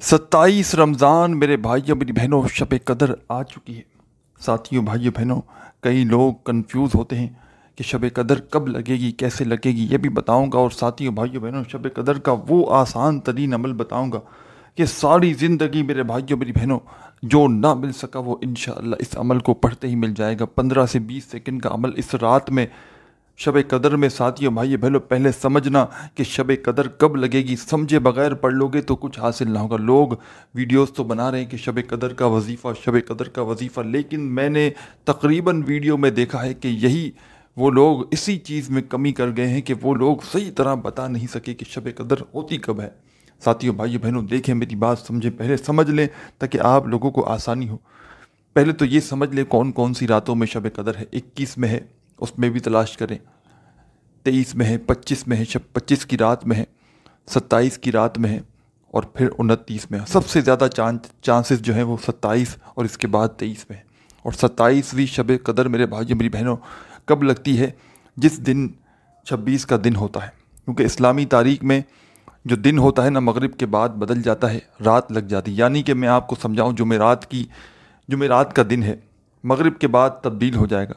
27 رمضان میرے بھائیوں میری بہنوں شب قدر آ چکی ہے۔ ساتھیوں بھائیوں بہنوں کئی لوگ کنفیوز ہوتے ہیں کہ شب قدر کب لگے گی، کیسے لگے گی، یہ بھی بتاؤں گا۔ اور ساتھیوں بھائیوں بہنوں شب قدر کا وہ آسان ترین عمل بتاؤں گا کہ ساری زندگی میرے بھائیوں میری بہنوں جو نہ مل سکا وہ انشاءاللہ اس عمل کو پڑھتے ہی مل جائے گا۔ 15 سے 20 سیکنڈ کا عمل اس رات میں شب قدر میں۔ ساتھیوں بھائی بہنوں پہلے سمجھنا کہ شب قدر کب لگے گی، سمجھے بغیر پڑھ لو گے تو کچھ حاصل نہ ہوگا۔ لوگ ویڈیوز تو بنا رہے ہیں کہ شب قدر کا وظیفہ، شب قدر کا وظیفہ، لیکن میں نے تقریباً ویڈیو میں دیکھا ہے کہ یہی وہ لوگ اسی چیز میں کمی کر گئے ہیں کہ وہ لوگ صحیح طرح بتا نہیں سکے کہ شب قدر ہوتی کب ہے۔ ساتھیوں بھائی بہنوں دیکھیں میری بات سمجھیں، پہلے سمجھ لیں تاکہ آپ لوگوں کو آسانی ہو۔ پہلے تو یہ سمجھ لیں کون کون سی راتوں میں شب قدر ہے۔ 21 میں ہے، اس میں بھی تلاش کریں، 23 میں ہے، 25 میں ہے، 25 کی رات میں ہے، 27 کی رات میں ہے، اور پھر 29 میں ہے۔ سب سے زیادہ چانسز جو ہیں وہ 27 اور اس کے بعد 23 میں ہے۔ اور 27ویں شب قدر میرے بھائیوں میری بہنوں کب لگتی ہے؟ جس دن 26 کا دن ہوتا ہے، کیونکہ اسلامی تاریخ میں جو دن ہوتا ہے نا مغرب کے بعد بدل جاتا ہے، رات لگ جاتی ہے۔ یعنی کہ میں آپ کو سمجھاؤں، جمعرات کا دن ہے، مغرب کے بعد تبدیل ہو جائے گا،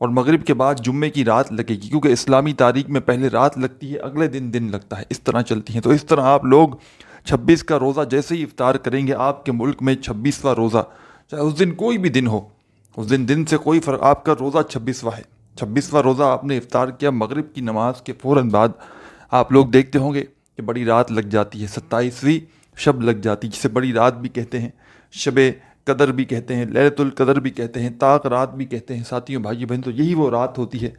اور مغرب کے بعد جمعے کی رات لگے گی، کیونکہ اسلامی تاریخ میں پہلے رات لگتی ہے، اگلے دن لگتا ہے، اس طرح چلتی ہیں۔ تو اس طرح آپ لوگ 26 کا روزہ جیسے ہی افطار کریں گے، آپ کے ملک میں 26واں روزہ، چاہے اس دن کوئی بھی دن ہو، اس دن سے کوئی فرق، آپ کا روزہ 26واں ہے۔ 26واں روزہ آپ نے افطار کیا، مغرب کی نماز کے فوراً بعد آپ لوگ دیکھتے ہوں گے کہ بڑی رات لگ جاتی ہے، 27ویں شب لگ جاتی ہے، جسے بڑی رات بھی کہتے ہیں، شب قدر بھی کہتے ہیں، لیلۃ القدر بھی کہتے ہیں، طاق رات بھی کہتے ہیں۔ ساتھیوں بھائی بہن تو یہی وہ رات ہوتی ہے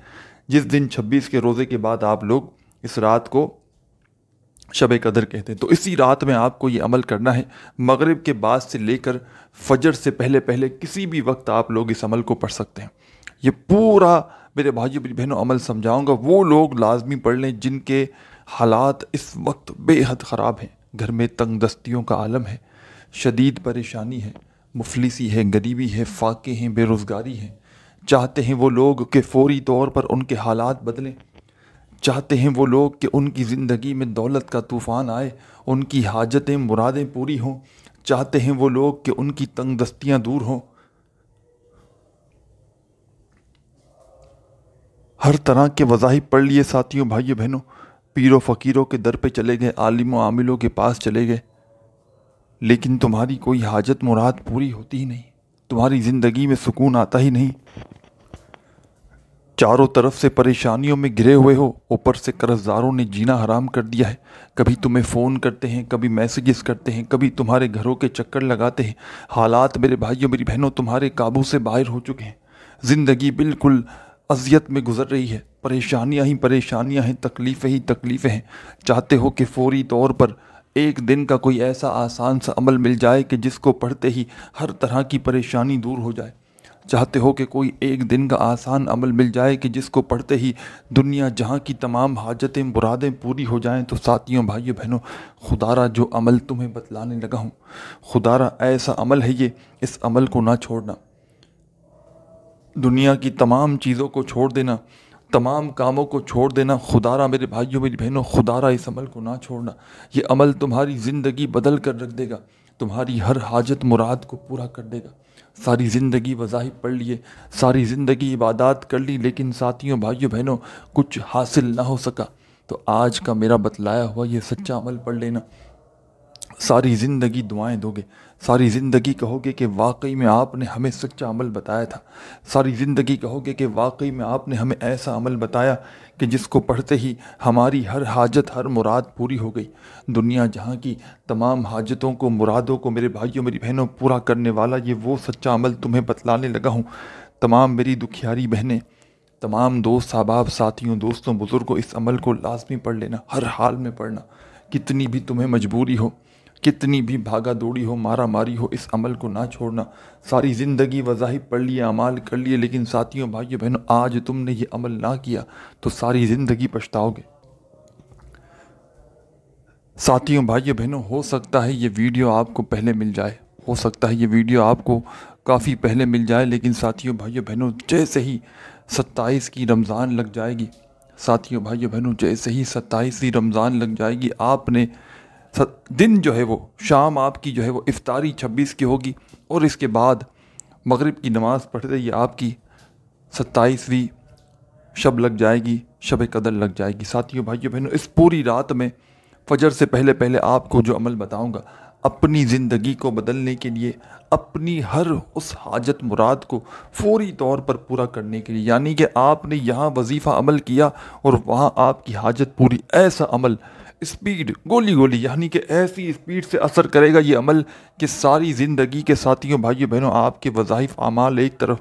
جس دن 26 کے روزے کے بعد آپ لوگ اس رات کو شب قدر کہتے ہیں۔ تو اسی رات میں آپ کو یہ عمل کرنا ہے، مغرب کے بعد سے لے کر فجر سے پہلے کسی بھی وقت آپ لوگ اس عمل کو پڑھ سکتے ہیں۔ یہ پورا میرے بھائیوں میری بہنوں عمل سمجھاؤں گا، وہ لوگ لازمی پڑھ لیں جن کے حالات اس وقت بے حد خراب ہیں، گھر میں تنگ دستیوں کا عالم ہے، شدید پریشانی ہے، مفلسی ہے، غریبی ہے، فاقے ہیں، بے روزگاری ہیں۔ چاہتے ہیں وہ لوگ کہ فوری طور پر ان کے حالات بدلیں، چاہتے ہیں وہ لوگ کہ ان کی زندگی میں دولت کا طوفان آئے، ان کی حاجتیں مرادیں پوری ہوں، چاہتے ہیں وہ لوگ کہ ان کی تنگ دستیاں دور ہوں۔ ہر طرح کے وظائف پڑھ لیے ساتھیوں بھائیوں بہنوں، پیر و فقیروں کے در پہ چلے گئے، عالم و عاملوں کے پاس چلے گئے، لیکن تمہاری کوئی حاجت مراد پوری ہوتی ہی نہیں، تمہاری زندگی میں سکون آتا ہی نہیں، چاروں طرف سے پریشانیوں میں گھرے ہوئے ہو، اوپر سے قرض داروں نے جینا حرام کر دیا ہے، کبھی تمہیں فون کرتے ہیں، کبھی میسیجز کرتے ہیں، کبھی تمہارے گھروں کے چکر لگاتے ہیں۔ حالات میرے بھائیوں میری بہنوں تمہارے قابو سے باہر ہو چکے ہیں، زندگی بالکل اذیت میں گزر رہی ہے، پریشانیاں ہی پریشانیاں ہیں، تکلیفیں ہی تکلیفیں ہیں۔ چاہتے ہو کہ فوری طور پر ایک دن کا کوئی ایسا آسان سا عمل مل جائے کہ جس کو پڑھتے ہی ہر طرح کی پریشانی دور ہو جائے۔ چاہتے ہو کہ کوئی ایک دن کا آسان عمل مل جائے کہ جس کو پڑھتے ہی دنیا جہاں کی تمام حاجتیں مرادیں پوری ہو جائیں۔ تو ساتھیوں بھائیوں بہنوں خدا را جو عمل تمہیں بتلانے لگا ہوں، خدا را ایسا عمل ہے یہ، اس عمل کو نہ چھوڑنا، دنیا کی تمام چیزوں کو چھوڑ دینا، تمام کاموں کو چھوڑ دینا، خدا را میرے بھائیوں میری بہنوں خدا را اس عمل کو نہ چھوڑنا۔ یہ عمل تمہاری زندگی بدل کر رکھ دے گا، تمہاری ہر حاجت مراد کو پورا کر دے گا۔ ساری زندگی وظائف پڑھ لیے، ساری زندگی عبادات کر لی، لیکن ساتھیوں بھائیوں بہنوں کچھ حاصل نہ ہو سکا، تو آج کا میرا بتلایا ہوا یہ سچا عمل پڑھ لینا۔ ساری زندگی دعائیں دو گے، ساری زندگی کہو گے کہ واقعی میں آپ نے ہمیں سچا عمل بتایا تھا، ساری زندگی کہو گے کہ واقعی میں آپ نے ہمیں ایسا عمل بتایا کہ جس کو پڑھتے ہی ہماری ہر حاجت ہر مراد پوری ہو گئی۔ دنیا جہاں کی تمام حاجتوں کو مرادوں کو میرے بھائیوں میری بہنوں پورا کرنے والا یہ وہ سچا عمل تمہیں بتلانے لگا ہوں۔ تمام میری دکھیاری بہنیں، تمام دوست احباب ساتھیوں دوستوں بزرگوں اس عمل کو لازمی پڑھ لینا، ہر حال میں پڑھنا، کتنی بھی تمہیں مجبوری ہو، کتنی بھی بھاگا دوڑی ہو، مارا ماری ہو، اس عمل کو نہ چھوڑنا۔ ساری زندگی وظائف پڑھ لیے، اعمال کر لیے، لیکن ساتھیوں بھائیوں بہنوں آج تم نے یہ عمل نہ کیا تو ساری زندگی پچھتاؤ گے۔ ساتھیوں بھائیوں بہنوں ہو سکتا ہے یہ ویڈیو آپ کو پہلے مل جائے، ہو سکتا ہے یہ ویڈیو آپ کو کافی پہلے مل جائے، لیکن ساتھیوں بھائیوں بہنوں جیسے ہی 27 کی رمضان لگ جائے گی، ساتھیوں بھائیوں بہنوں جیسے ہی 27ویں رمضان لگ جائے گی، آپ نے دن جو ہے وہ شام آپ کی جو ہے وہ افطاری 26 کی ہوگی، اور اس کے بعد مغرب کی نماز پڑھتے ہی آپ کی 27ویں شب لگ جائے گی، شب قدر لگ جائے گی۔ ساتھیوں بھائیوں بہنوں، اس پوری رات میں فجر سے پہلے پہلے آپ کو جو عمل بتاؤں گا اپنی زندگی کو بدلنے کے لیے، اپنی ہر اس حاجت مراد کو فوری طور پر پورا کرنے کے لیے، یعنی کہ آپ نے یہاں وظیفہ عمل کیا اور وہاں آپ کی حاجت پوری، ایسا عمل اسپیڈ گولی گولی، یعنی کہ ایسی اسپیڈ سے اثر کرے گا یہ عمل کہ ساری زندگی کے ساتھیوں بھائیوں بہنوں آپ کے وظائف اعمال ایک طرف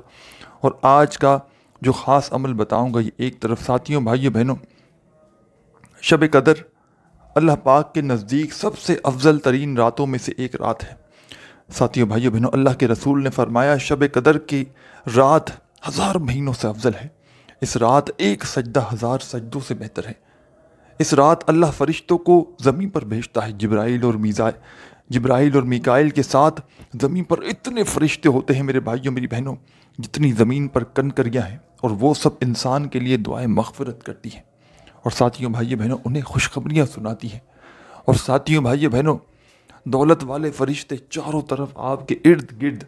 اور آج کا جو خاص عمل بتاؤں گا یہ ایک طرف۔ ساتھیوں بھائیوں بہنوں، شب قدر اللہ پاک کے نزدیک سب سے افضل ترین راتوں میں سے ایک رات ہے۔ ساتھیوں بھائیوں بہنوں، اللہ کے رسول نے فرمایا شب قدر کی رات 1000 مہینوں سے افضل ہے۔ اس رات ایک سجدہ 1000 سجدوں سے بہتر ہے۔ اس رات اللہ فرشتوں کو زمین پر بھیجتا ہے، جبرائیل اور میکائیل کے ساتھ زمین پر اتنے فرشتے ہوتے ہیں میرے بھائیوں میری بہنوں جتنی زمین پر کنکریاں ہیں، اور وہ سب انسان کے لیے دعائیں مغفرت کرتی ہیں، اور ساتھیوں بھائیوں بہنوں انہیں خوشخبریاں سناتی ہیں۔ اور ساتھیوں بھائیوں بہنوں، دولت والے فرشتے چاروں طرف آپ کے ارد گرد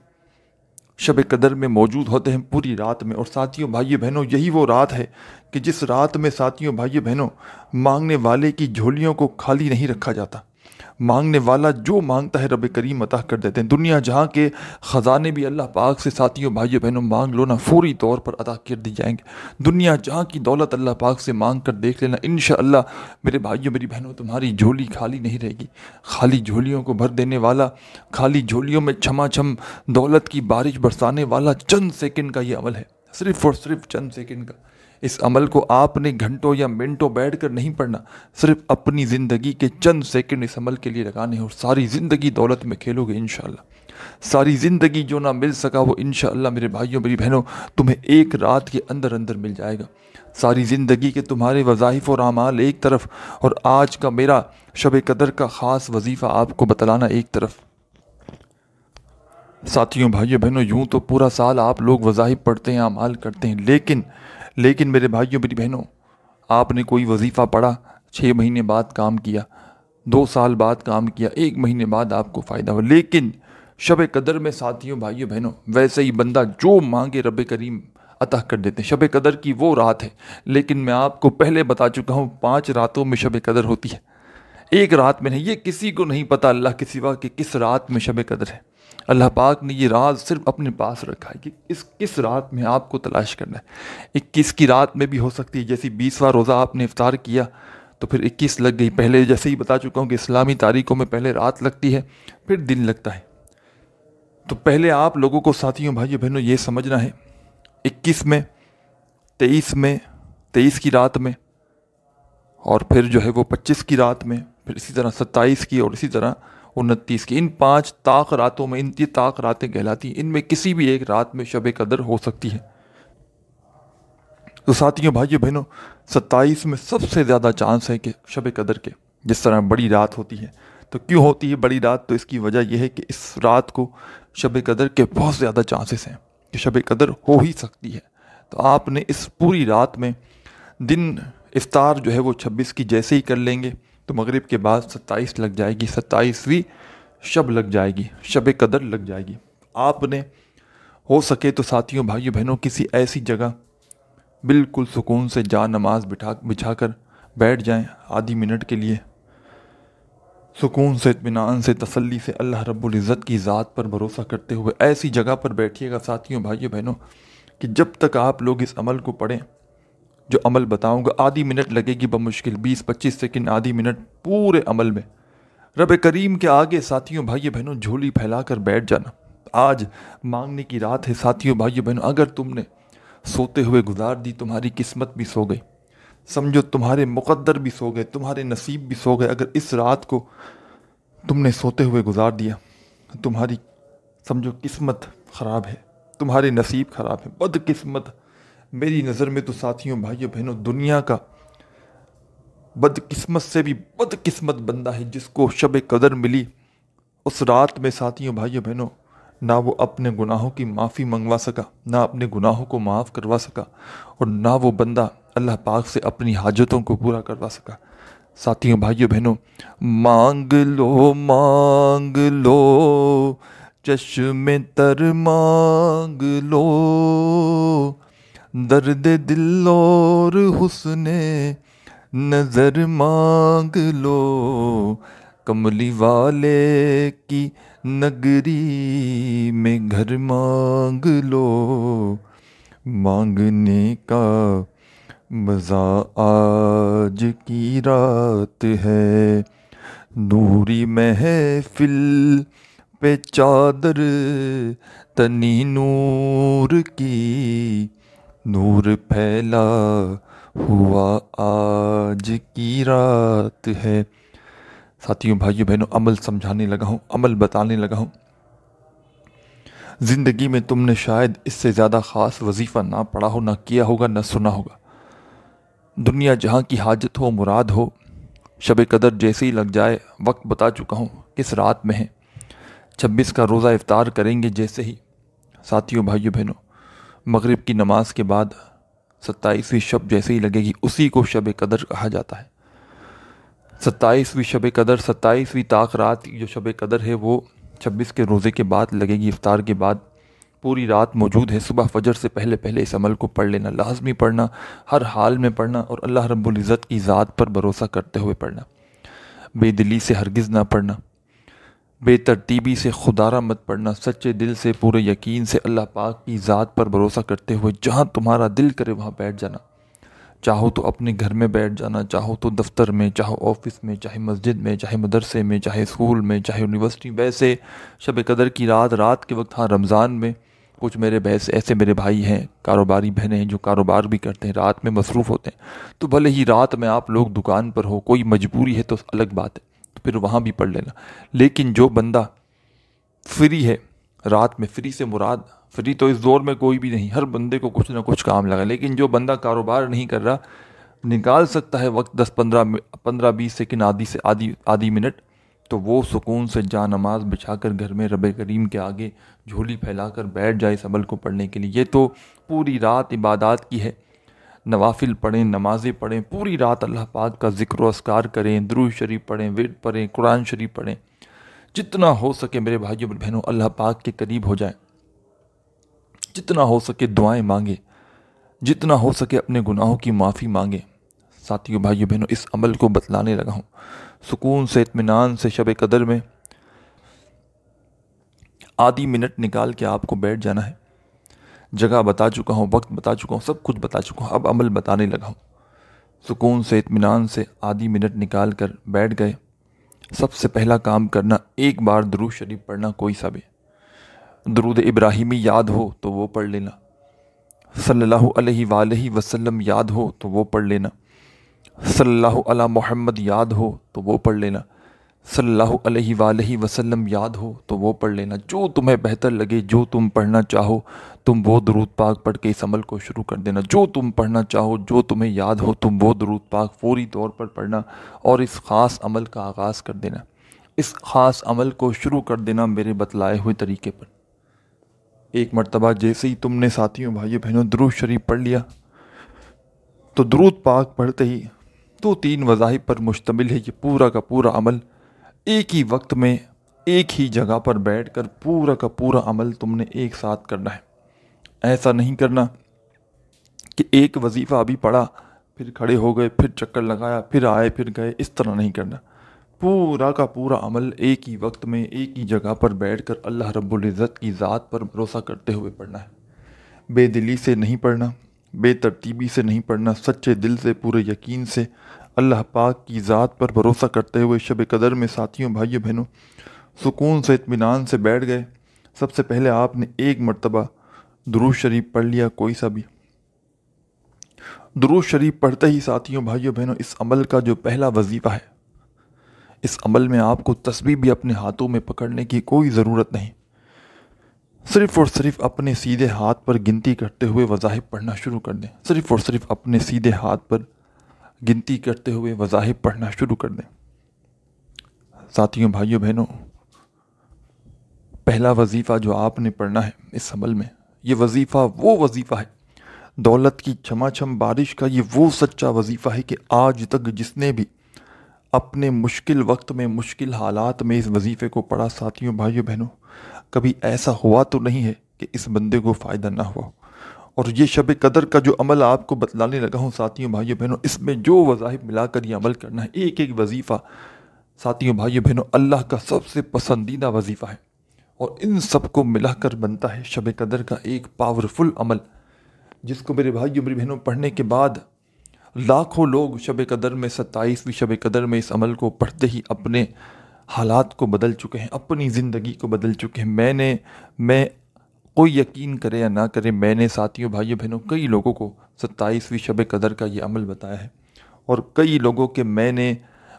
شب قدر میں موجود ہوتے ہیں پوری رات میں۔ اور ساتھیوں بھائیوں بہنوں، یہی وہ رات ہے کہ جس رات میں ساتھیوں بھائیوں بہنوں مانگنے والے کی جھولیوں کو خالی نہیں رکھا جاتا، مانگنے والا جو مانگتا ہے رب کریم عطا کر دیتے ہیں۔ دنیا جہاں کے خزانے بھی اللہ پاک سے ساتھیوں بھائیوں بہنوں مانگ لو نا، فوری طور پر عطا کر دی جائیں گے۔ دنیا جہاں کی دولت اللہ پاک سے مانگ کر دیکھ لینا، انشاءاللہ میرے بھائیوں میری بہنوں تمہاری جھولی خالی نہیں رہے گی۔ خالی جھولیوں کو بھر دینے والا، خالی جھولیوں میں چھما چھم دولت کی بارش برسانے والا چند سیکنڈ کا یہ عمل ہے، صرف اور صرف چند سیکنڈ کا۔ اس عمل کو آپ نے گھنٹوں یا منٹوں بیٹھ کر نہیں پڑھنا، صرف اپنی زندگی کے چند سیکنڈ اس عمل کے لیے لگانے ہیں، اور ساری زندگی دولت میں کھیلو گے انشاءاللہ۔ ساری زندگی جو نہ مل سکا وہ انشاءاللہ میرے بھائیوں میری بہنوں تمہیں ایک رات کے اندر اندر مل جائے گا۔ ساری زندگی کے تمہارے وظائف اور اعمال ایک طرف، اور آج کا میرا شب قدر کا خاص وظیفہ آپ کو بتلانا ایک طرف۔ ساتھیوں بھائیوں بہنوں، یوں تو پورا سال آپ لوگ وظائف پڑھتے ہیں، اعمال کرتے ہیں، لیکن میرے بھائیوں میری بہنوں، آپ نے کوئی وظیفہ پڑھا، 6 مہینے بعد کام کیا، 2 سال بعد کام کیا، 1 مہینے بعد آپ کو فائدہ ہو، لیکن شب قدر میں ساتھیوں بھائیوں بہنوں ویسے ہی بندہ جو مانگے رب کریم عطا کر دیتے ہیں۔ شب قدر کی وہ رات ہے، لیکن میں آپ کو پہلے بتا چکا ہوں 5 راتوں میں شب قدر ہوتی ہے، ایک رات میں نہیں۔ یہ کسی کو نہیں پتا اللہ کے سوا کہ کس رات میں شب قدر ہے۔ اللہ پاک نے یہ راز صرف اپنے پاس رکھا ہے کہ کس رات میں آپ کو تلاش کرنا ہے۔ 21 کی رات میں بھی ہو سکتی ہے، جیسی 20واں روزہ آپ نے افطار کیا تو پھر 21 لگ گئی۔ پہلے جیسے ہی بتا چکا ہوں کہ اسلامی تاریخوں میں پہلے رات لگتی ہے پھر دن لگتا ہے، تو پہلے آپ لوگوں کو ساتھیوں بھائیوں بہنوں یہ سمجھنا ہے 21 میں، 23 کی رات میں، اور پھر جو ہے وہ 25 کی رات میں، پھر اسی طرح 27 کی، اور اسی طرح 29 کی۔ ان 5 طاق راتوں میں، ان 3 طاق راتیں کہلاتی ہیں، ان میں کسی بھی ایک رات میں شب قدر ہو سکتی ہے۔ تو ساتھیوں بھائیوں بہنوں 27 میں سب سے زیادہ چانس ہے کہ شب قدر کے، جس طرح بڑی رات ہوتی ہے۔ تو کیوں ہوتی ہے بڑی رات؟ تو اس کی وجہ یہ ہے کہ اس رات کو شب قدر کے بہت زیادہ چانسز ہیں کہ شب قدر ہو ہی سکتی ہے۔ تو آپ نے اس پوری رات میں دن افطار جو ہے وہ 26 کی جیسے ہی کر لیں گے تو مغرب کے بعد 27 لگ جائے گی، 27ویں شب لگ جائے گی، شب قدر لگ جائے گی۔ آپ نے ہو سکے تو ساتھیوں بھائیوں بہنوں کسی ایسی جگہ بالکل سکون سے جا نماز بچھا کر بیٹھ جائیں، آدھی منٹ کے لیے سکون سے، اطمینان سے، تسلی سے، اللہ رب العزت کی ذات پر بھروسہ کرتے ہوئے ایسی جگہ پر بیٹھیے گا ساتھیوں بھائیوں بہنوں کہ جب تک آپ لوگ اس عمل کو پڑھیں، جو عمل بتاؤں گا آدھی منٹ لگے گی بمشکل، 20-25 سیکنڈ، آدھی منٹ پورے عمل میں رب کریم کے آگے ساتھیوں بھائیوں بہنوں جھولی پھیلا کر بیٹھ جانا۔ آج مانگنے کی رات ہے ساتھیوں بھائیوں بہنوں، اگر تم نے سوتے ہوئے گزار دی تمہاری قسمت بھی سو گئی، سمجھو تمہارے مقدر بھی سو گئے، تمہارے نصیب بھی سو گئے۔ اگر اس رات کو تم نے سوتے ہوئے گزار دیا تمہاری سمجھو قسمت خراب ہے، تمہارے نصیب خراب ہے، بد قسمت۔ میری نظر میں تو ساتھیوں بھائیوں بہنوں دنیا کا بد قسمت سے بھی بد قسمت بندہ ہے جس کو شب قدر ملی اس رات میں ساتھیوں بھائیوں بہنوں، نہ وہ اپنے گناہوں کی معافی منگوا سکا، نہ اپنے گناہوں کو معاف کروا سکا، اور نہ وہ بندہ اللہ پاک سے اپنی حاجتوں کو پورا کروا سکا۔ ساتھیوں بھائیوں بہنوں، مانگ لو چشم تر مانگ لو، درد دل اور حسن نظر مانگ لو، کملی والے کی نگری میں گھر مانگ لو، مانگنے کا مزہ آج کی رات ہے، نوری محفل پہ چادر تنی نور کی، نور پھیلا ہوا آج کی رات ہے۔ ساتھیوں بھائیوں بہنوں، عمل سمجھانے لگا ہوں، عمل بتانے لگا ہوں۔ زندگی میں تم نے شاید اس سے زیادہ خاص وظیفہ نہ پڑھا ہو، نہ کیا ہوگا، نہ سنا ہوگا۔ دنیا جہاں کی حاجت ہو، مراد ہو، شب قدر جیسے ہی لگ جائے، وقت بتا چکا ہوں کس رات میں ہے، 26 کا روزہ افطار کریں گے جیسے ہی، ساتھیوں بھائیوں بہنوں، مغرب کی نماز کے بعد 27ویں شب جیسے ہی لگے گی، اسی کو شب قدر کہا جاتا ہے۔ 27ویں شب قدر، 27ویں طاق رات کی جو شب قدر ہے وہ 26 کے روزے کے بعد لگے گی، افطار کے بعد پوری رات موجود ہے۔ صبح فجر سے پہلے پہلے اس عمل کو پڑھ لینا، لازمی پڑھنا، ہر حال میں پڑھنا، اور اللہ رب العزت کی ذات پر بھروسہ کرتے ہوئے پڑھنا، بے دلی سے ہرگز نہ پڑھنا، بے ترتیبی سے خودارہ مت پڑھنا، سچے دل سے، پورے یقین سے اللہ پاک کی ذات پر بھروسہ کرتے ہوئے جہاں تمہارا دل کرے وہاں بیٹھ جانا، چاہو تو اپنے گھر میں بیٹھ جانا، چاہو تو دفتر میں، چاہو آفس میں، چاہے مسجد میں، چاہے مدرسے میں، چاہے اسکول میں، چاہے یونیورسٹی۔ ویسے شب قدر کی رات کے وقت، ہاں رمضان میں کچھ میرے ایسے میرے بھائی ہیں، کاروباری بہنیں ہیں جو کاروبار بھی کرتے ہیں، رات میں مصروف ہوتے ہیں، تو بھلے ہی رات میں آپ لوگ دکان پر ہو، کوئی مجبوری ہے تو الگ بات ہے، تو پھر وہاں بھی پڑھ لینا۔ لیکن جو بندہ فری ہے، رات میں، فری سے مراد، فری تو اس دور میں کوئی بھی نہیں، ہر بندے کو کچھ نہ کچھ کام لگا، لیکن جو بندہ کاروبار نہیں کر رہا، نکال سکتا ہے وقت 15-20 سیکنڈ، آدھی منٹ، تو وہ سکون سے جا نماز بچھا کر گھر میں رب کریم کے آگے جھولی پھیلا کر بیٹھ جائے اس عمل کو پڑھنے کے لیے۔ یہ تو پوری رات عبادات کی ہے، نوافل پڑھیں، نمازیں پڑھیں، پوری رات اللہ پاک کا ذکر و اذکار کریں، درود شریف پڑھیں، ورد پڑھیں، قرآن شریف پڑھیں، جتنا ہو سکے میرے بھائیوں اور بہنوں اللہ پاک کے قریب ہو جائیں، جتنا ہو سکے دعائیں مانگیں، جتنا ہو سکے اپنے گناہوں کی معافی مانگیں۔ ساتھیوں بھائیوں بہنوں، اس عمل کو بتلانے لگا ہوں، سکون سے، اطمینان سے شب قدر میں آدھی منٹ نکال کے آپ کو بیٹھ جانا ہے۔ جگہ بتا چکا ہوں، وقت بتا چکا ہوں، سب کچھ بتا چکا ہوں، اب عمل بتانے لگا ہوں۔ سکون سے، اطمینان سے آدھی منٹ نکال کر بیٹھ گئے۔ سب سے پہلا کام کرنا، ایک بار درود شریف پڑھنا، کوئی سا بھی، درود ابراہیمی یاد ہو تو وہ پڑھ لینا، صلی اللہ علیہ وآلہ وسلم یاد ہو تو وہ پڑھ لینا، صلی اللہ علی محمد یاد ہو تو وہ پڑھ لینا، صلی اللہ علیہ وآلہ وسلم یاد ہو تو وہ پڑھ لینا، جو تمہیں بہتر لگے، جو تم پڑھنا چاہو تم وہ درود پاک پڑھ کے اس عمل کو شروع کر دینا، جو تم پڑھنا چاہو، جو تمہیں یاد ہو تم وہ درود پاک فوری طور پر پڑھنا اور اس خاص عمل کا آغاز کر دینا، اس خاص عمل کو شروع کر دینا میرے بتلائے ہوئے طریقے پر۔ ایک مرتبہ جیسے ہی تم نے ساتھیوں بھائیوں بہنوں درود شریف پڑھ لیا، تو درود پاک پڑھتے ہی 3 وظائف پر مشتمل ہے یہ پورا کا پورا عمل، ایک ہی وقت میں ایک ہی جگہ پر بیٹھ کر پورا کا پورا عمل تم نے ایک ساتھ کرنا ہے۔ ایسا نہیں کرنا کہ ایک وظیفہ ابھی پڑھا، پھر کھڑے ہو گئے، پھر چکر لگایا، پھر آئے، پھر گئے، اس طرح نہیں کرنا۔ پورا کا پورا عمل ایک ہی وقت میں ایک ہی جگہ پر بیٹھ کر اللہ رب العزت کی ذات پر بھروسہ کرتے ہوئے پڑھنا ہے۔ بے دلی سے نہیں پڑھنا، بے ترتیبی سے نہیں پڑھنا، سچے دل سے، پورے یقین سے اللہ پاک کی ذات پر بھروسہ کرتے ہوئے شب قدر میں ساتھیوں بھائیوں بہنوں سکون سے، اطمینان سے بیٹھ گئے۔ سب سے پہلے آپ نے ایک مرتبہ درود شریف پڑھ لیا، کوئی سا بھی۔ درود شریف پڑھتے ہی ساتھیوں بھائیوں بہنوں اس عمل کا جو پہلا وظیفہ ہے، اس عمل میں آپ کو تسبیح بھی اپنے ہاتھوں میں پکڑنے کی کوئی ضرورت نہیں، صرف اور صرف اپنے سیدھے ہاتھ پر گنتی کرتے ہوئے وظائف پڑھنا شروع کر دیں، صرف اور صرف اپنے سیدھے ہاتھ پر گنتی کرتے ہوئے وظائف پڑھنا شروع کر دیں۔ ساتھیوں بھائیوں بہنوں، پہلا وظیفہ جو آپ نے پڑھنا ہے اس عمل میں، یہ وظیفہ وہ وظیفہ ہے، دولت کی چھما چھم بارش کا یہ وہ سچا وظیفہ ہے کہ آج تک جس نے بھی اپنے مشکل وقت میں، مشکل حالات میں اس وظیفے کو پڑھا ساتھیوں بھائیوں بہنوں، کبھی ایسا ہوا تو نہیں ہے کہ اس بندے کو فائدہ نہ ہوا ہو۔ اور یہ شب قدر کا جو عمل آپ کو بتلانے لگا ہوں ساتھیوں بھائیوں بہنوں، اس میں جو وظائف ملا کر یہ عمل کرنا ہے، ایک ایک وظیفہ ساتھیوں بھائیوں بہنوں اللہ کا سب سے پسندیدہ وظیفہ ہے، اور ان سب کو ملا کر بنتا ہے شب قدر کا ایک پاورفل عمل، جس کو میرے بھائیوں میری بہنوں پڑھنے کے بعد لاکھوں لوگ شب قدر میں، 27ویں شب قدر میں اس عمل کو پڑھتے ہی اپنے حالات کو بدل چکے ہیں، اپنی زندگی کو بدل چکے ہیں۔ میں کوئی یقین کرے یا نہ کرے، میں نے ساتھیوں بھائیوں بہنوں کئی لوگوں کو 27ویں شب قدر کا یہ عمل بتایا ہے، اور کئی لوگوں کے میں نے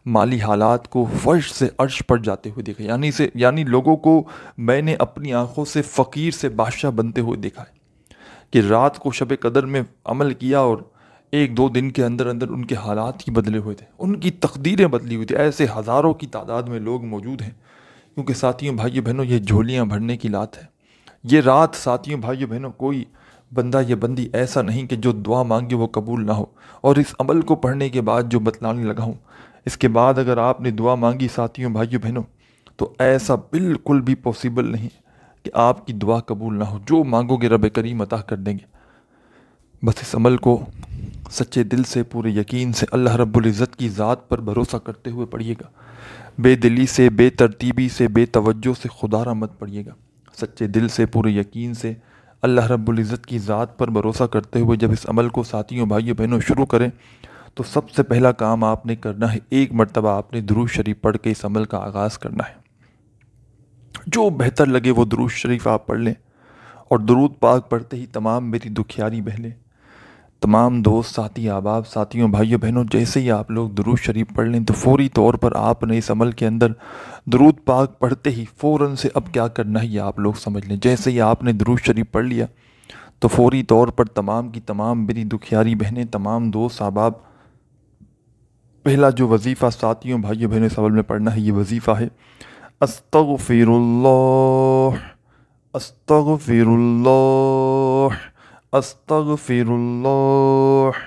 مالی حالات کو فرش سے عرش پر جاتے ہوئے دیکھا، یعنی لوگوں کو میں نے اپنی آنکھوں سے فقیر سے بادشاہ بنتے ہوئے دیکھا ہے، کہ رات کو شب قدر میں عمل کیا اور ایک دو دن کے اندر اندر ان کے حالات ہی بدلے ہوئے تھے، ان کی تقدیریں بدلی ہوئی تھی۔ ایسے ہزاروں کی تعداد میں لوگ موجود ہیں، کیونکہ ساتھیوں بھائیوں بہنوں یہ جھولیاں بھرنے کی رات ہے، یہ رات ساتھیوں بھائیوں بہنوں کوئی بندہ یا بندی ایسا نہیں کہ جو دعا مانگے وہ قبول نہ ہو۔ اور اس عمل کو پڑھنے کے بعد جو بتلانے لگا ہوں، اس کے بعد اگر آپ نے دعا مانگی ساتھیوں بھائیوں بہنوں، تو ایسا بالکل بھی پاسبل نہیں کہ آپ کی دعا قبول نہ ہو، جو مانگو گے رب کریم عطا کر دیں گے۔ بس اس عمل کو سچے دل سے، پورے یقین سے، اللہ رب العزت کی ذات پر بھروسہ کرتے ہوئے پڑھیے گا، بے دلی سے، بے ترتیبی سے، بے توجہ سے خدا را مت پڑھیے گا، سچے دل سے، پورے یقین سے، اللہ رب العزت کی ذات پر بھروسہ کرتے ہوئے جب اس عمل کو ساتھیوں بھائیوں بہنوں شروع کریں، تو سب سے پہلا کام آپ نے کرنا ہے، ایک مرتبہ آپ نے درود شریف پڑھ کے اس عمل کا آغاز کرنا ہے۔ جو بہتر لگے وہ درود شریف آپ پڑھ لیں، اور درود پاک پڑھتے ہی تمام میری دکھیاری بہنیں، تمام دوست ساتھی احباب، ساتھیوں بھائیوں بہنوں، جیسے ہی آپ لوگ درود شریف پڑھ لیں تو فوری طور پر آپ نے اس عمل کے اندر درود پاک پڑھتے ہی فوراً سے اب کیا کرنا ہے یہ آپ لوگ سمجھ لیں۔ جیسے ہی آپ نے درود شریف پڑھ لیا تو فوری طور پر تمام کی تمام میری دکھیاری بہنیں، تمام دوست احباب، پہلا جو وظیفہ ساتھیوں بھائیوں بہنوں اس عمل میں پڑھنا ہے، یہ وظیفہ ہے استغفر اللہ، استغفر اللہ، استغفر اللہ۔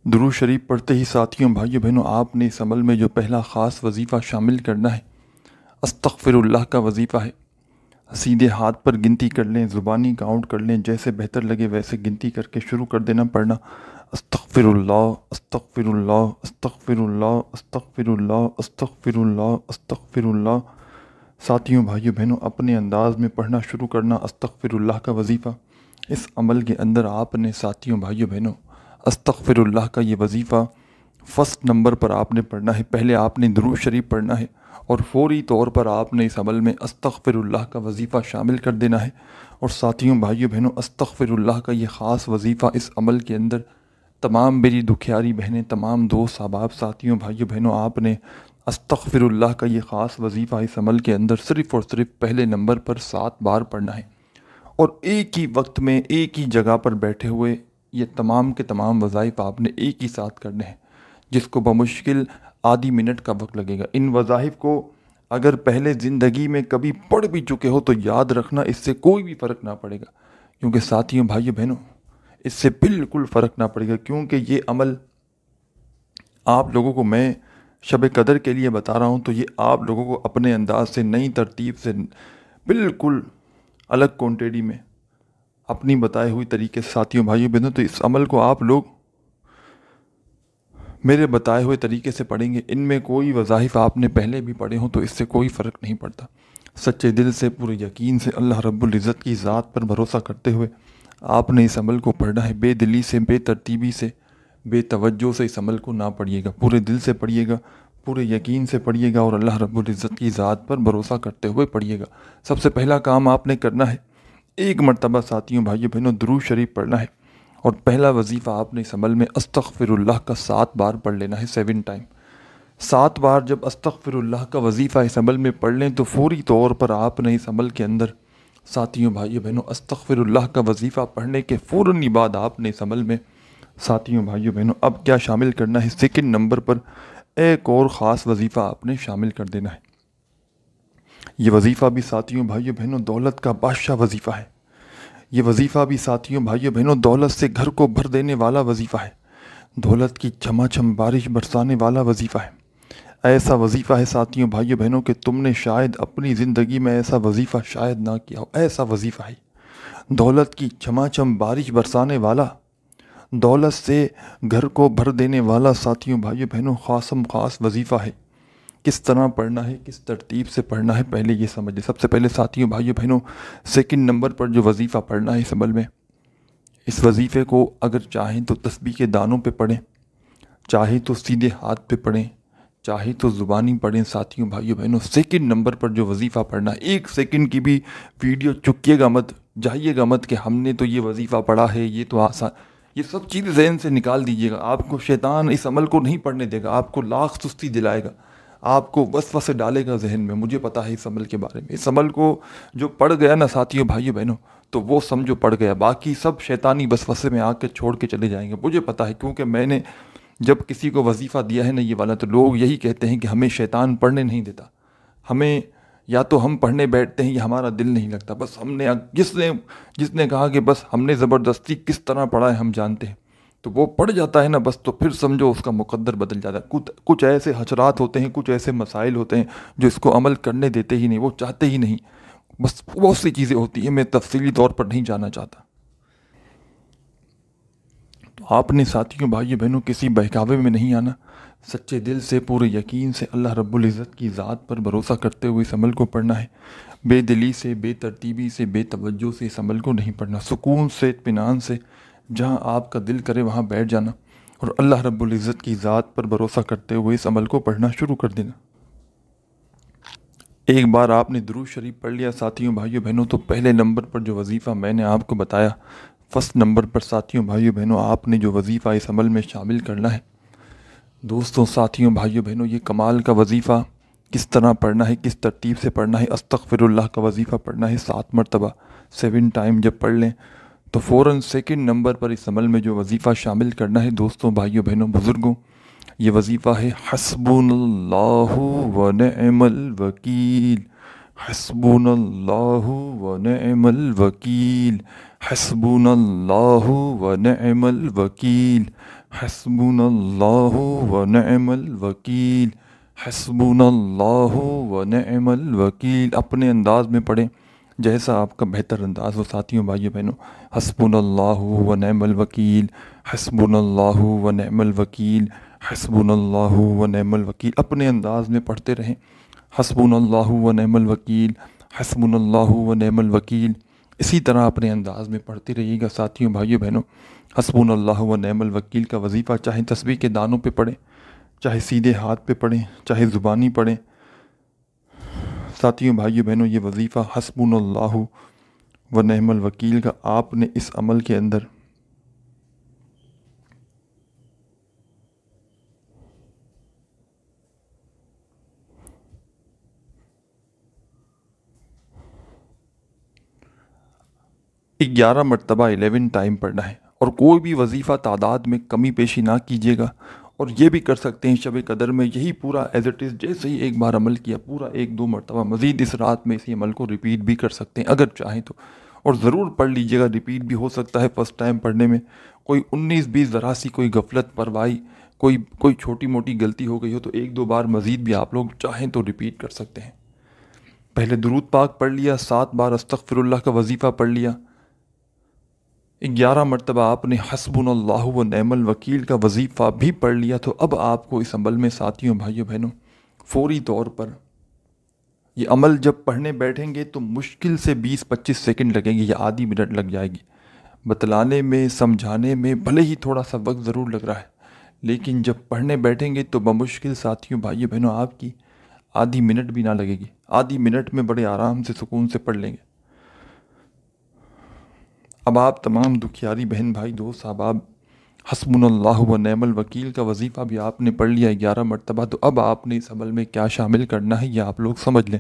درود شریف پڑھتے ہی ساتھیوں بھائیوں بہنوں آپ نے اس عمل میں جو پہلا خاص وظیفہ شامل کرنا ہے، استغفر اللہ کا وظیفہ ہے۔ سیدھے ہاتھ پر گنتی کر لیں، زبانی کاؤنٹ کر لیں، جیسے بہتر لگے ویسے گنتی کر کے شروع کر دینا پڑھنا، استغفر اللہ، استغفر اللہ، استغفر اللہ، استغفر اللہ، استغفر اللہ، استغفر اللہ۔ ساتھیوں بھائیوں بہنوں اپنے انداز میں پڑھنا شروع کرنا استغفر اللہ کا وظیفہ۔ اس عمل کے اندر آپ نے ساتھیوں بھائیوں بہنوں استغفر اللہ کا یہ وظیفہ فرسٹ نمبر پر آپ نے پڑھنا ہے۔ پہلے آپ نے درود شریف پڑھنا ہے، اور فوری طور پر آپ نے اس عمل میں استغفر اللہ کا وظیفہ شامل کر دینا ہے۔ اور ساتھیوں بھائیوں بہنوں استغفر اللہ کا یہ خاص وظیفہ اس عمل کے اندر تمام میری دکھیاری بہنیں، تمام دوست احباب، ساتھیوں بھائیوں بہنوں آپ نے استغفر اللہ کا یہ خاص وظیفہ اس عمل کے اندر صرف اور صرف پہلے نمبر پر 7 بار پڑھنا ہے، اور ایک ہی وقت میں ایک ہی جگہ پر بیٹھے ہوئے یہ تمام کے تمام وظائف آپ نے ایک ہی ساتھ کرنے ہیں، جس کو بمشکل آدھی منٹ کا وقت لگے گا۔ ان وظائف کو اگر پہلے زندگی میں کبھی پڑھ بھی چکے ہو تو یاد رکھنا اس سے کوئی بھی فرق نہ پڑے گا، کیونکہ ساتھیوں بھائیوں بہنوں اس سے بالکل فرق نہ پڑے گا، کیونکہ یہ عمل آپ لوگوں کو میں شب قدر کے لیے بتا رہا ہوں، تو یہ آپ لوگوں کو اپنے انداز سے، نئی ترتیب سے، بالکل الگ کوانٹیٹی میں، اپنی بتائے ہوئی طریقے سے ساتھیوں بھائیوں بہنوں، تو اس عمل کو آپ لوگ میرے بتائے ہوئے طریقے سے پڑھیں گے۔ ان میں کوئی وظائف آپ نے پہلے بھی پڑھے ہوں تو اس سے کوئی فرق نہیں پڑتا۔ سچے دل سے، پورے یقین سے، اللہ رب العزت کی ذات پر بھروسہ کرتے ہوئے آپ نے اس عمل کو پڑھنا ہے، بے دلی سے، بے ترتیبی سے، بے توجہ سے اس عمل کو نہ پڑھیے گا، پورے دل سے پڑھیے گا، پورے یقین سے پڑھیے گا، اور اللہ رب العزت کی ذات پر بھروسہ کرتے ہوئے پڑھیے گا۔ سب سے پہلا کام آپ نے کرنا ہے، ایک مرتبہ ساتھیوں بھائیوں بہنوں درود شریف پڑھنا ہے، اور پہلا وظیفہ آپ نے اس عمل میں استغفر اللہ کا 7 بار پڑھ لینا ہے، 7 ٹائم۔ 7 بار جب استغفر اللہ کا وظیفہ اس عمل میں پڑھ لیں تو فوری طور پر آپ نے اس عمل کے اندر ساتھیوں بھائیوں بہنوں استغفر اللہ کا وظیفہ پڑھنے کے فوراً ہی بعد آپ نے اس عمل میں ساتھیوں بھائیوں بہنوں اب کیا شامل کرنا ہے، سیکنڈ نمبر پر ایک اور خاص وظیفہ آپ نے شامل کر دینا ہے۔ یہ وظیفہ بھی ساتھیوں بھائیوں بہنوں دولت کا بادشاہ وظیفہ ہے۔ یہ وظیفہ بھی ساتھیوں بھائیوں بہنوں دولت سے گھر کو بھر دینے والا وظیفہ ہے۔ دولت کی چھما چھم بارش برسانے والا وظیفہ ہے۔ ایسا وظیفہ ہے ساتھیوں بھائیوں بہنوں کہ تم نے شاید اپنی زندگی میں ایسا وظیفہ شاید نہ کیا ہو۔ ایسا وظیفہ ہے دولت کی چھما چھم بارش برسانے والا، دولت سے گھر کو بھر دینے والا ساتھیوں بھائیوں بہنوں خاصم خاص وظیفہ ہے۔ کس طرح پڑھنا ہے، کس ترتیب سے پڑھنا ہے، پہلے یہ سمجھ لیں۔ سب سے پہلے ساتھیوں بھائیوں بہنوں سیکنڈ نمبر پر جو وظیفہ پڑھنا ہے اس عمل میں، اس وظیفے کو اگر چاہیں تو تسبیح کے دانوں پہ پڑھیں، چاہے تو سیدھے ہاتھ پہ پڑھیں، چاہے تو زبانی پڑھیں۔ ساتھیوں بھائیوں بہنوں سیکنڈ نمبر پر جو وظیفہ پڑھنا ہے، 1 سیکنڈ کی بھی ویڈیو چکیے گا مت، جائیے گا مت کہ ہم نے تو یہ وظیفہ پڑھا ہے، یہ تو آسان، یہ سب چیزیں ذہن سے نکال دیجیے گا۔ آپ کو شیطان اس عمل کو نہیں پڑھنے دے گا، آپ کو لاکھ سستی دلائے گا، آپ کو وسوسے ڈالے گا ذہن میں۔ مجھے پتا ہے اس عمل کے بارے میں، اس عمل کو جو پڑھ گیا نا ساتھیوں بھائیوں بہنوں تو وہ سمجھو پڑھ گیا، باقی سب شیطانی وسوسے میں آ کے چھوڑ کے چلے جائیں گے۔ مجھے پتا ہے کیونکہ میں نے جب کسی کو وظیفہ دیا ہے نا یہ والا، تو لوگ یہی کہتے ہیں کہ ہمیں شیطان پڑھنے نہیں دیتا، ہمیں یا تو ہم پڑھنے بیٹھتے ہیں یا ہمارا دل نہیں لگتا۔ بس ہم نے جس نے کہا کہ بس ہم نے زبردستی کس طرح پڑھا ہے ہم جانتے ہیں، تو وہ پڑھ جاتا ہے نا بس، تو پھر سمجھو اس کا مقدر بدل جاتا ہے۔ کچھ ایسے حشرات ہوتے ہیں، کچھ ایسے مسائل ہوتے ہیں جو اس کو عمل کرنے دیتے ہی نہیں، وہ چاہتے ہی نہیں۔ بس بہت سی چیزیں ہوتی ہیں، میں تفصیلی طور پر نہیں جانا چاہتا۔ تو آپ نے ساتھیوں بھائیوں بہنوں کسی بہکاوے میں نہیں آنا، سچے دل سے پورے یقین سے اللہ رب العزت کی ذات پر بھروسہ کرتے ہوئے اس عمل کو پڑھنا ہے۔ بے دلی سے، بے ترتیبی سے، بے توجہ سے اس عمل کو نہیں پڑھنا، سکون سے، اطمینان سے، جہاں آپ کا دل کرے وہاں بیٹھ جانا اور اللہ رب العزت کی ذات پر بھروسہ کرتے ہوئے اس عمل کو پڑھنا شروع کر دینا۔ ایک بار آپ نے درود شریف پڑھ لیا ساتھیوں بھائیوں بہنوں، تو پہلے نمبر پر جو وظیفہ میں نے آپ کو بتایا، فرسٹ نمبر پر ساتھیوں بھائیوں بہنوں آپ نے جو وظیفہ اس عمل میں شامل کرنا ہے، دوستوں ساتھیوں بھائیوں بہنوں یہ کمال کا وظیفہ کس طرح پڑھنا ہے، کس ترتیب سے پڑھنا ہے۔ استغفر اللہ کا وظیفہ پڑھنا ہے 7 مرتبہ، 7 ٹائم جب پڑھ لیں تو فوراً سیکنڈ نمبر پر اس عمل میں جو وظیفہ شامل کرنا ہے دوستوں بھائیوں بہنوں بزرگوں، یہ وظیفہ ہے حسبنا اللہ و نعم الوکیل، حسبنا اللہ و نعم الوکیل، حسبنا اللہ و نعم الوکیل، حسبنا اللہ و نعم الوکیل، حسبنا اللہ و نعم الوکیل۔ اپنے انداز میں پڑھیں جیسا آپ کا بہتر انداز ہو ساتھیوں بھائیوں بہنوں۔ حسبنا اللہ و نعم الوکیل، حسبنا اللہ و نعم الوکیل، حسبنا اللہ و نعم الوکیل۔ اپنے انداز میں پڑھتے رہیں، حسبنا اللہ و نعم الوکیل، حسبنا اللہ و نعم الوکیل۔ اسی طرح اپنے انداز میں پڑھتے رہیے گا ساتھیوں بھائیوں بہنوں۔ حسبنا اللہ و نعم الوکیل کا وظیفہ چاہے تسبیح کے دانوں پہ پڑھیں، چاہے سیدھے ہاتھ پہ پڑھیں، چاہے زبانی پڑھیں۔ ساتھیوں بھائیوں بہنوں یہ وظیفہ حسبنا اللہ و نعم الوکیل کا آپ نے اس عمل کے اندر گیارہ مرتبہ 11 ٹائم پڑھنا ہے، اور کوئی بھی وظیفہ تعداد میں کمی پیشی نہ کیجیے گا۔ اور یہ بھی کر سکتے ہیں شب قدر میں یہی پورا ایز اٹ از جیسے ہی ایک بار عمل کیا پورا 1-2 مرتبہ مزید اس رات میں اسی عمل کو ریپیٹ بھی کر سکتے ہیں اگر چاہیں تو، اور ضرور پڑھ لیجیے گا۔ ریپیٹ بھی ہو سکتا ہے فرسٹ ٹائم پڑھنے میں، کوئی 19-20 ذرا سی کوئی غفلت پرواہی، کوئی چھوٹی موٹی غلطی ہو گئی ہو تو 1-2 بار مزید بھی آپ لوگ چاہیں تو ریپیٹ کر سکتے ہیں۔ پہلے درود پاک پڑھ لیا، 7 بار استغفر اللہ کا وظیفہ پڑھ لیا، 11 مرتبہ آپ نے حسبنا اللہ و نعم الوکیل کا وظیفہ بھی پڑھ لیا، تو اب آپ کو اس عمل میں ساتھیوں بھائیوں بہنوں فوری طور پر یہ عمل جب پڑھنے بیٹھیں گے تو مشکل سے 20-25 سیکنڈ لگیں گے یا آدھی منٹ لگ جائے گی بتلانے میں، سمجھانے میں، بھلے ہی تھوڑا سا وقت ضرور لگ رہا ہے، لیکن جب پڑھنے بیٹھیں گے تو بمشکل ساتھیوں بھائیوں بہنوں آپ کی آدھی منٹ بھی نہ لگے گی، آدھی منٹ میں بڑے آرام سے سکون سے پڑھ لیں گے۔ اب آپ تمام دکھیاری بہن بھائی دوست احباب، حسبنا اللہ و نعم الوکیل کا وظیفہ بھی آپ نے پڑھ لیا 11 مرتبہ، تو اب آپ نے اس عمل میں کیا شامل کرنا ہے یہ آپ لوگ سمجھ لیں۔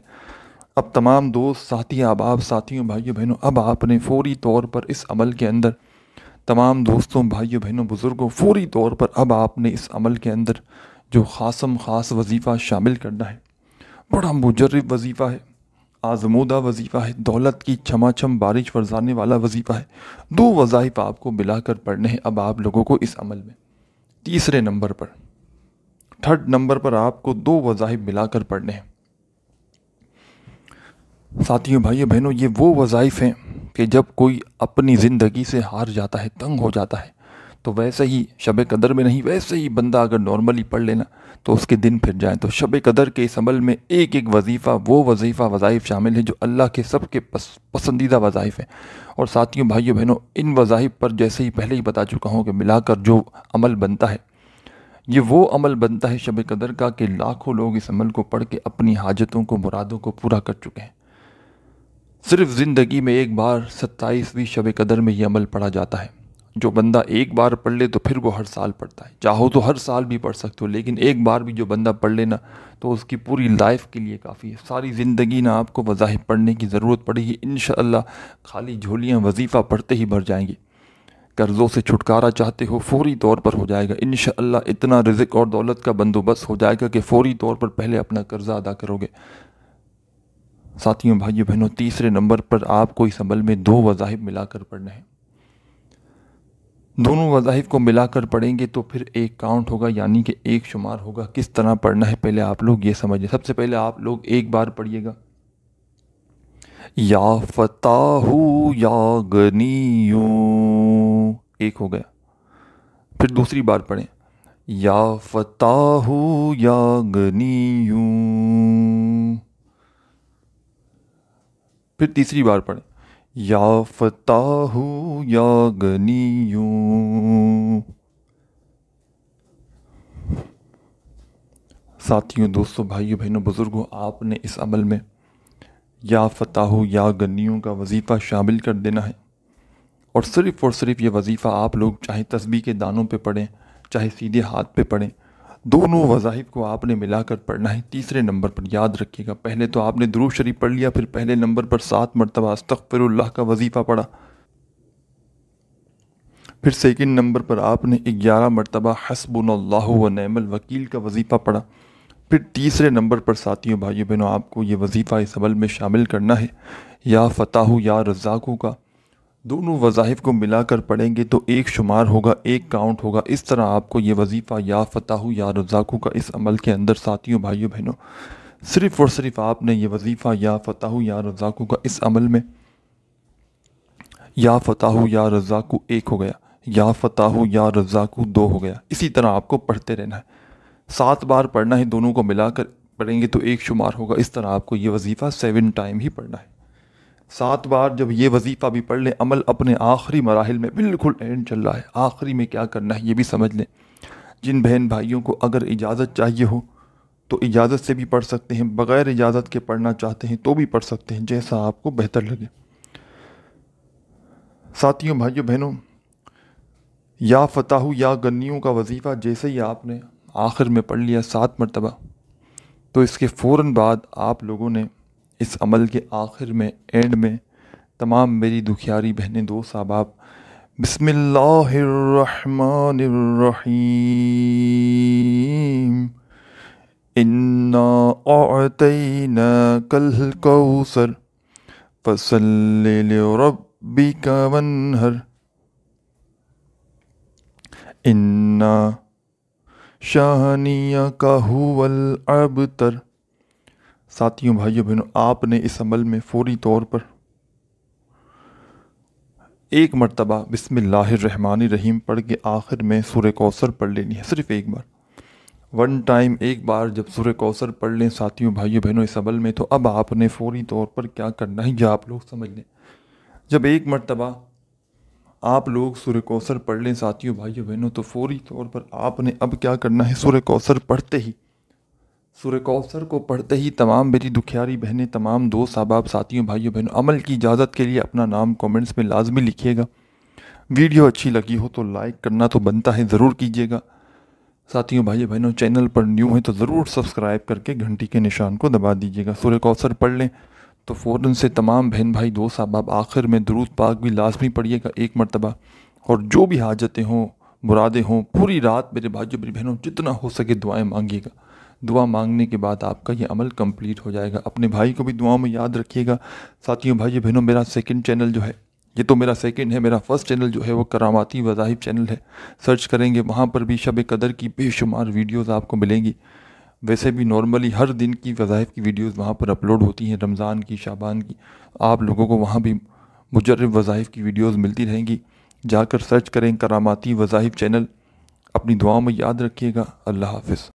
اب تمام دوست ساتھی احباب ساتھیوں بھائیوں بہنوں، اب آپ نے فوری طور پر اس عمل کے اندر تمام دوستوں بھائیوں بہنوں بزرگوں فوری طور پر اب آپ نے اس عمل کے اندر جو خاص وظیفہ شامل کرنا ہے، بڑا مجرب وظیفہ ہے، آزمودہ وظیفہ ہے، دولت کی چھما چھم بارش برسانے والا وظیفہ ہے۔ 2 وظائف آپ کو ملا کر پڑھنے ہیں اب آپ لوگوں کو اس عمل میں۔ تیسرے نمبر پر، تھرڈ نمبر پر آپ کو 2 وظائف ملا کر پڑھنے ہیں۔ ساتھیوں بھائیوں بہنوں، یہ وہ وظائف ہیں کہ جب کوئی اپنی زندگی سے ہار جاتا ہے، تنگ ہو جاتا ہے، تو ویسے ہی شب قدر میں نہیں، ویسے ہی بندہ اگر نارملی پڑھ لینا تو اس کے دن پھر جائیں۔ تو شب قدر کے اس عمل میں ایک ایک وظیفہ، وہ وظائف شامل ہیں جو اللہ کے سب کے پسندیدہ وظائف ہیں۔ اور ساتھیوں بھائیوں بہنوں، ان وظائف پر جیسے ہی پہلے ہی بتا چکا ہوں کہ ملا کر جو عمل بنتا ہے، یہ وہ عمل بنتا ہے شب قدر کا کہ لاکھوں لوگ اس عمل کو پڑھ کے اپنی حاجتوں کو، مرادوں کو پورا کر چکے ہیں۔ صرف زندگی میں ایک بار 27ویں شب قدر میں یہ عمل پڑھا جاتا ہے۔ جو بندہ ایک بار پڑھ لے تو پھر وہ ہر سال پڑھتا ہے، چاہو تو ہر سال بھی پڑھ سکتے ہو، لیکن ایک بار بھی جو بندہ پڑھ لینا تو اس کی پوری لائف کے لیے کافی ہے۔ ساری زندگی نہ آپ کو وظائف پڑھنے کی ضرورت پڑے گی، انشاءاللہ خالی جھولیاں وظیفہ پڑھتے ہی بھر جائیں گی۔ قرضوں سے چھٹکارا چاہتے ہو، فوری طور پر ہو جائے گا انشاءاللہ۔ اتنا رزق اور دولت کا بندوبست ہو جائے گا کہ فوری طور پر پہلے اپنا قرضہ ادا کرو گے۔ ساتھیوں بھائیوں بہنوں، تیسرے نمبر پر آپ کو اس عمل میں 2 وظائف ملا کر پڑھنے ہیں۔ دونوں وظائف کو ملا کر پڑھیں گے تو پھر ایک کاؤنٹ ہوگا، یعنی کہ ایک شمار ہوگا۔ کس طرح پڑھنا ہے پہلے آپ لوگ یہ سمجھیں۔ سب سے پہلے آپ لوگ ایک بار پڑھیے گا، یا فتاح یا غنیوں، ایک ہو گیا۔ پھر دوسری بار پڑھیں، یا فتاح یا غنیوں۔ پھر تیسری بار پڑھیں، یا فتاح یا غنیوں۔ ساتھیوں، دوستوں، بھائیوں بہنوں، بزرگوں، آپ نے اس عمل میں یا فتاح یا غنیوں کا وظیفہ شامل کر دینا ہے۔ اور صرف یہ وظیفہ آپ لوگ چاہے تسبیح کے دانوں پہ پڑھیں، چاہے سیدھے ہاتھ پہ پڑھیں، دونوں وظائف کو آپ نے ملا کر پڑھنا ہے۔ تیسرے نمبر پر یاد رکھیے گا، پہلے تو آپ نے درود شریف پڑھ لیا، پھر پہلے نمبر پر 7 مرتبہ استغفر اللہ کا وظیفہ پڑھا، پھر سیکنڈ نمبر پر آپ نے 11 مرتبہ حسبنا اللہ و نعم الوکیل کا وظیفہ پڑھا، پھر تیسرے نمبر پر ساتھیوں بھائیوں بہنوں آپ کو یہ وظیفہ اس عمل میں شامل کرنا ہے، یا فتاح یا رزاقوں کا۔ دونوں وظائف کو ملا کر پڑھیں گے تو ایک شمار ہوگا، ایک کاؤنٹ ہوگا۔ اس طرح آپ کو یہ وظیفہ یا فتاح یا رزاقوں کا اس عمل کے اندر ساتھیوں بھائیوں بہنوں صرف اور صرف آپ نے یہ وظیفہ یا فتاح یا رزاقوں کا اس عمل میں، یا فتاح یا رزاقوں ایک ہو گیا، یا فتاح یا رزاقوں 2 ہو گیا، اسی طرح آپ کو پڑھتے رہنا ہے۔ 7 بار پڑھنا ہے، دونوں کو ملا کر پڑھیں گے تو ایک شمار ہوگا۔ اس طرح آپ کو یہ وظیفہ 7 ٹائم ہی پڑھنا ہے۔ 7 بار جب یہ وظیفہ بھی پڑھ لیں، عمل اپنے آخری مراحل میں بالکل اینڈ چل رہا ہے، آخری میں کیا کرنا ہے یہ بھی سمجھ لیں۔ جن بہن بھائیوں کو اگر اجازت چاہیے ہو تو اجازت سے بھی پڑھ سکتے ہیں، بغیر اجازت کے پڑھنا چاہتے ہیں تو بھی پڑھ سکتے ہیں، جیسا آپ کو بہتر لگے۔ ساتھیوں بھائیوں بہنوں، یا فتاح یا غنیوں کا وظیفہ جیسے ہی آپ نے آخر میں پڑھ لیا 7 مرتبہ، تو اس کے فوراً بعد آپ لوگوں نے اس عمل کے آخر میں، اینڈ میں، تمام میری دکھیاری بہنیں، دوست، احباب، بسم اللہ الرحمن الرحیم، انا اعطیناک الکوثر فصل لربک وانحر، انا شانیک ھو الابتر۔ ساتھیوں بھائیوں بہنوں، آپ نے اس عمل میں فوری طور پر ایک مرتبہ بسم اللہ الرحمن الرحیم پڑھ کے آخر میں سورہ کوثر پڑھ لینی ہے، صرف ایک بار، 1 ٹائم، ایک بار جب سورہ کوثر پڑھ لیں ساتھیوں بھائیوں بہنوں اس عمل میں، تو اب آپ نے فوری طور پر کیا کرنا ہے یہ آپ لوگ سمجھ لیں۔ جب ایک مرتبہ آپ لوگ سورہ کوثر پڑھ لیں ساتھیوں بھائیوں بہنوں، تو فوری طور پر آپ نے اب کیا کرنا ہے، سورہ کوثر پڑھتے ہی، سورہ کوثر کو پڑھتے ہی تمام میری دکھیاری بہنیں، تمام دوست احباب، ساتھیوں بھائیوں بہنوں، عمل کی اجازت کے لیے اپنا نام کومنٹس میں لازمی لکھیے گا۔ ویڈیو اچھی لگی ہو تو لائک کرنا تو بنتا ہے، ضرور کیجیے گا۔ ساتھیوں بھائیوں بہنوں، چینل پر نیو ہیں تو ضرور سبسکرائب کر کے گھنٹی کے نشان کو دبا دیجیے گا۔ سورہ کوثر پڑھ لیں تو فوراً سے تمام بہن بھائی، دوست احباب، آخر میں درود پاک بھی لازمی پڑھیے گا 1 مرتبہ، اور جو بھی حاجتیں ہوں، مرادیں ہوں، پوری رات میرے بھائیوں میری بہنوں جتنا ہو سکے دعائیں مانگیے گا۔ دعا مانگنے کے بعد آپ کا یہ عمل کمپلیٹ ہو جائے گا۔ اپنے بھائی کو بھی دعاؤں میں یاد رکھیے گا۔ ساتھیوں بھائیوں بہنوں، میرا سیکنڈ چینل جو ہے یہ تو میرا سیکنڈ ہے، میرا فرسٹ چینل جو ہے وہ کراماتی وظائف چینل ہے، سرچ کریں گے وہاں پر بھی شب قدر کی بے شمار ویڈیوز آپ کو ملیں گی۔ ویسے بھی نارملی ہر دن کی وظائف کی ویڈیوز وہاں پر اپلوڈ ہوتی ہیں، رمضان کی، شعبان کی، آپ لوگوں کو وہاں بھی مجرب وظائف کی ویڈیوز ملتی رہیں گی۔ جا کر سرچ کریں کراماتی وظائف چینل۔ اپنی دعاؤں میں یاد رکھیے گا۔ اللہ حافظ۔